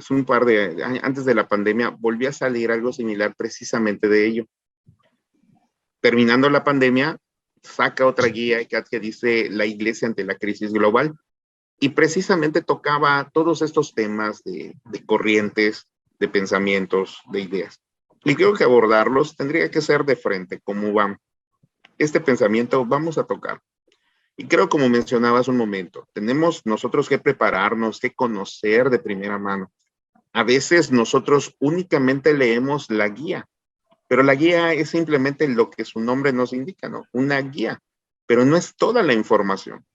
un par de años antes de la pandemia, volvió a salir algo similar precisamente de ello. Terminando la pandemia, saca otra guía que dice la iglesia ante la crisis global. Y precisamente tocaba todos estos temas de corrientes, de pensamientos, de ideas. Y creo que abordarlos tendría que ser de frente, como van. Este pensamiento vamos a tocar. Y creo, como mencionabas un momento, tenemos nosotros que prepararnos, que conocer de primera mano. A veces nosotros únicamente leemos la guía, pero la guía es simplemente lo que su nombre nos indica, ¿no? Una guía, pero no es toda la información.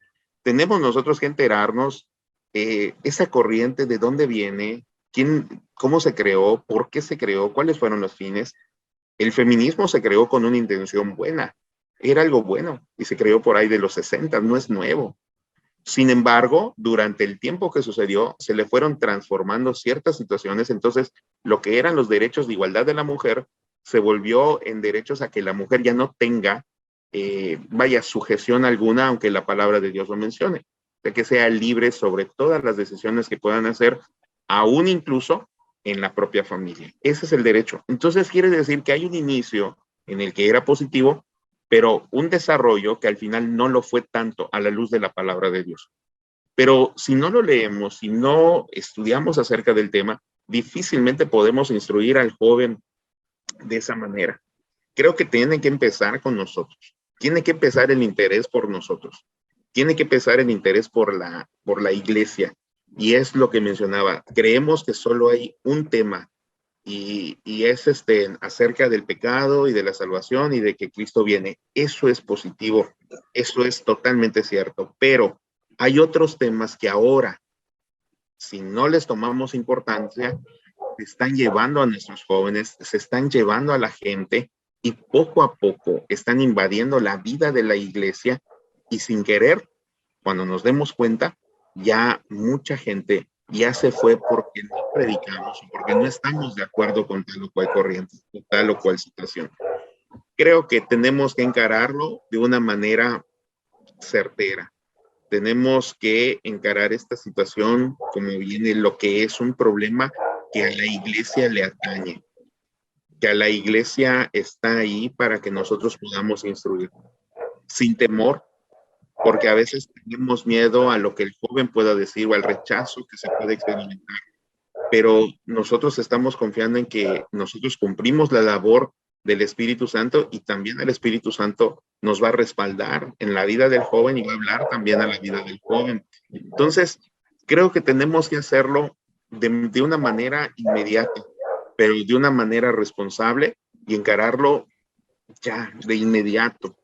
Tenemos nosotros que enterarnos esa corriente, de dónde viene, cómo se creó, por qué se creó, cuáles fueron los fines. El feminismo se creó con una intención buena, era algo bueno y se creó por ahí de los 60, no es nuevo. Sin embargo, durante el tiempo que sucedió, se le fueron transformando ciertas situaciones, entonces lo que eran los derechos de igualdad de la mujer se volvió en derechos a que la mujer ya no tenga, sujeción alguna, aunque la palabra de Dios lo mencione, de que sea libre sobre todas las decisiones que puedan hacer, aún incluso en la propia familia. Ese es el derecho. Entonces quiere decir que hay un inicio en el que era positivo, pero un desarrollo que al final no lo fue tanto a la luz de la palabra de Dios. Pero si no lo leemos, si no estudiamos acerca del tema, difícilmente podemos instruir al joven de esa manera. Creo que tiene que empezar con nosotros. Tiene que empezar el interés por nosotros. Tiene que empezar el interés por la iglesia. Y es lo que mencionaba. Creemos que solo hay un tema y es acerca del pecado y de la salvación y de que Cristo viene. Eso es positivo, eso es totalmente cierto, pero hay otros temas que ahora, si no les tomamos importancia, se están llevando a nuestros jóvenes, se están llevando a la gente y poco a poco están invadiendo la vida de la iglesia y sin querer, cuando nos demos cuenta, ya mucha gente ya se fue porque no predicamos, porque no estamos de acuerdo con tal o cual corriente, con tal o cual situación. Creo que tenemos que encararlo de una manera certera. Tenemos que encarar esta situación como viene lo que es un problema que a la iglesia le atañe, que a la iglesia está ahí para que nosotros podamos instruir, sin temor, porque a veces tenemos miedo a lo que el joven pueda decir o al rechazo que se puede experimentar, pero nosotros estamos confiando en que nosotros cumplimos la labor del Espíritu Santo y también el Espíritu Santo nos va a respaldar en la vida del joven y va a hablar también a la vida del joven. Entonces, creo que tenemos que hacerlo de una manera inmediata, pero de una manera responsable y encararlo ya de inmediato,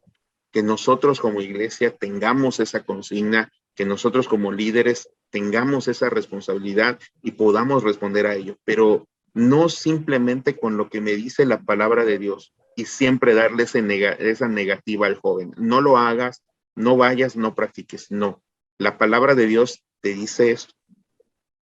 que nosotros como iglesia tengamos esa consigna, que nosotros como líderes tengamos esa responsabilidad y podamos responder a ello, pero no simplemente con lo que me dice la palabra de Dios y siempre darle esa negativa al joven. No lo hagas, no vayas, no practiques. No, la palabra de Dios te dice esto.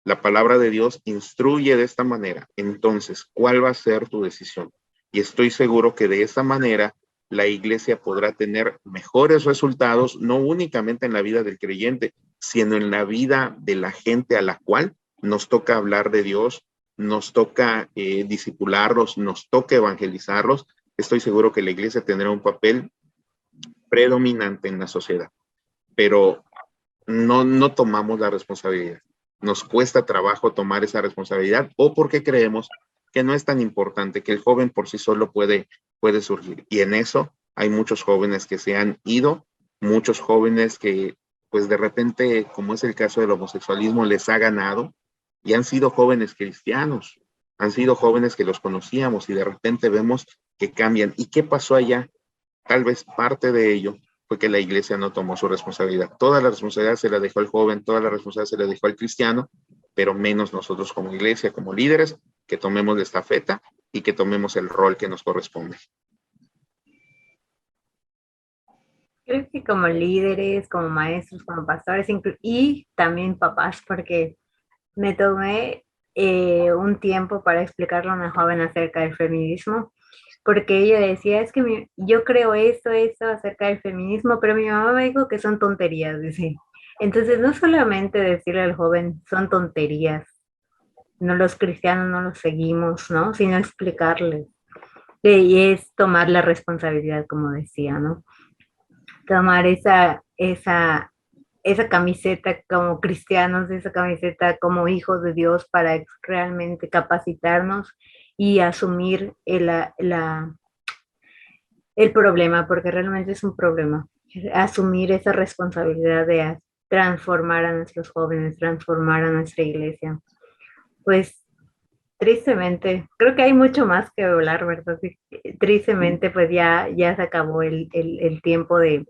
La palabra de Dios instruye de esta manera. Entonces, ¿cuál va a ser tu decisión? Y estoy seguro que de esa manera la iglesia podrá tener mejores resultados, no únicamente en la vida del creyente, sino en la vida de la gente a la cual nos toca hablar de Dios, nos toca discipularlos, nos toca evangelizarlos. Estoy seguro que la iglesia tendrá un papel predominante en la sociedad, pero no tomamos la responsabilidad. Nos cuesta trabajo tomar esa responsabilidad o porque creemos que no es tan importante, que el joven por sí solo puede surgir. Y en eso hay muchos jóvenes que se han ido, muchos jóvenes que pues de repente, como es el caso del homosexualismo, les ha ganado y han sido jóvenes cristianos, han sido jóvenes que los conocíamos y de repente vemos que cambian. ¿Y qué pasó allá? Tal vez parte de ello fue que la iglesia no tomó su responsabilidad. Toda la responsabilidad se la dejó al joven, toda la responsabilidad se la dejó al cristiano, pero menos nosotros como iglesia, como líderes, que tomemos la estafeta y que tomemos el rol que nos corresponde. Creo que como líderes, como maestros, como pastores y también papás, porque me tomé un tiempo para explicarle a una joven acerca del feminismo, porque ella decía, es que yo creo esto acerca del feminismo, pero mi mamá me dijo que son tonterías, dice. Entonces, no solamente decirle al joven, son tonterías, no los cristianos no los seguimos, ¿no? Sino explicarles. Y es tomar la responsabilidad, como decía, ¿no? Tomar esa camiseta como cristianos, esa camiseta como hijos de Dios para realmente capacitarnos y asumir el problema, porque realmente es un problema. asumir esa responsabilidad de transformar a nuestros jóvenes, transformar a nuestra iglesia. Pues tristemente, creo que hay mucho más que hablar, ¿verdad? Tristemente, pues ya se acabó el tiempo del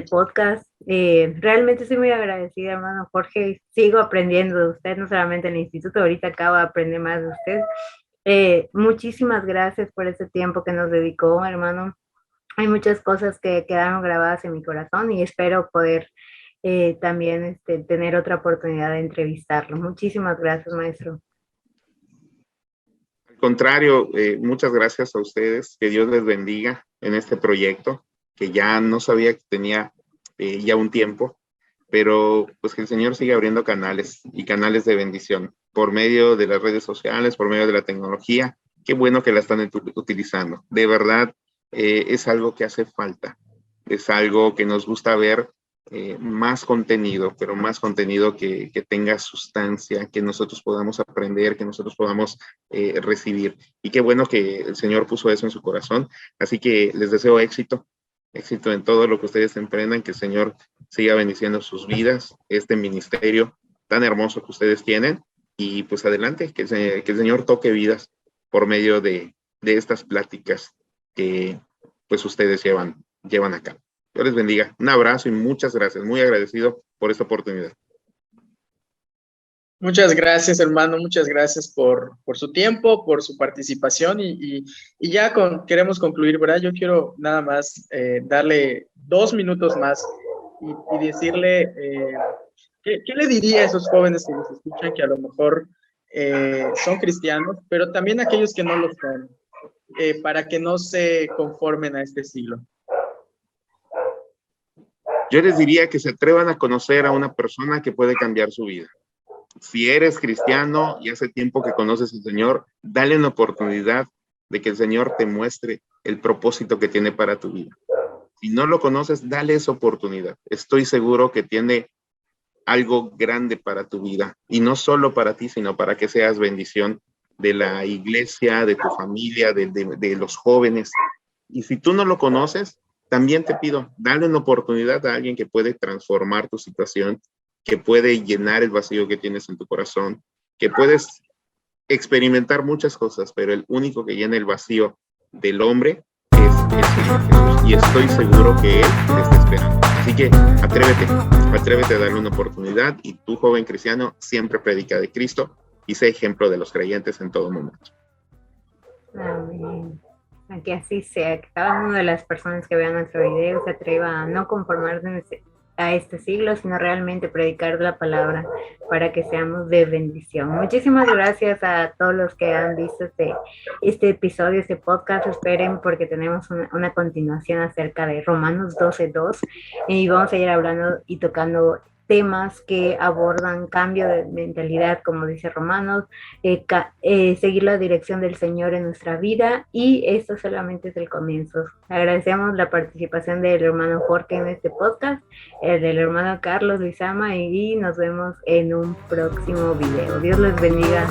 podcast. Realmente estoy muy agradecida, hermano Jorge. Sigo aprendiendo de usted, no solamente en el instituto, ahorita acabo de aprender más de usted. Muchísimas gracias por ese tiempo que nos dedicó, hermano. Hay muchas cosas que quedaron grabadas en mi corazón y espero poder también tener otra oportunidad de entrevistarlo. Muchísimas gracias, maestro. Al contrario, muchas gracias a ustedes. Que Dios les bendiga en este proyecto, que ya no sabía que tenía ya un tiempo, pero pues que el Señor siga abriendo canales y canales de bendición por medio de las redes sociales, por medio de la tecnología. Qué bueno que la están utilizando. De verdad, es algo que hace falta. Es algo que nos gusta ver, más contenido, pero más contenido que tenga sustancia, que nosotros podamos aprender, que nosotros podamos recibir. Y qué bueno que el Señor puso eso en su corazón. Así que les deseo éxito en todo lo que ustedes emprendan, que el Señor siga bendiciendo sus vidas, este ministerio tan hermoso que ustedes tienen, y pues adelante, que el Señor toque vidas por medio de estas pláticas que pues ustedes llevan a cabo. Dios les bendiga. Un abrazo y muchas gracias. Muy agradecido por esta oportunidad. Muchas gracias, hermano. Muchas gracias por su tiempo, por su participación y ya queremos concluir, ¿verdad? Yo quiero nada más darle 2 minutos más y decirle, ¿qué le diría a esos jóvenes que nos escuchan que a lo mejor son cristianos, pero también a aquellos que no lo son, para que no se conformen a este siglo? Yo les diría que se atrevan a conocer a una persona que puede cambiar su vida. Si eres cristiano y hace tiempo que conoces al Señor, dale una oportunidad de que el Señor te muestre el propósito que tiene para tu vida. Si no lo conoces, dale esa oportunidad. Estoy seguro que tiene algo grande para tu vida, y no solo para ti, sino para que seas bendición de la iglesia, de tu familia, de los jóvenes. Y si tú no lo conoces, también te pido, dale una oportunidad a alguien que puede transformar tu situación, que puede llenar el vacío que tienes en tu corazón, que puedes experimentar muchas cosas, pero el único que llena el vacío del hombre es el Señor Jesús. Y estoy seguro que Él te está esperando. Así que atrévete a darle una oportunidad, y tú, joven cristiano, siempre predica de Cristo y sé ejemplo de los creyentes en todo momento. Amén. Que así sea, que cada una de las personas que vean nuestro video se atreva a no conformarse a este siglo, sino realmente predicar la palabra para que seamos de bendición. Muchísimas gracias a todos los que han visto este episodio, este podcast. Esperen, porque tenemos una continuación acerca de Romanos 12:2 y vamos a ir hablando y tocando temas que abordan cambio de mentalidad, como dice Romanos, seguir la dirección del Señor en nuestra vida, y esto solamente es el comienzo. Agradecemos la participación del hermano Jorge en este podcast, del hermano Carlos Lizama, y nos vemos en un próximo video. Dios les bendiga.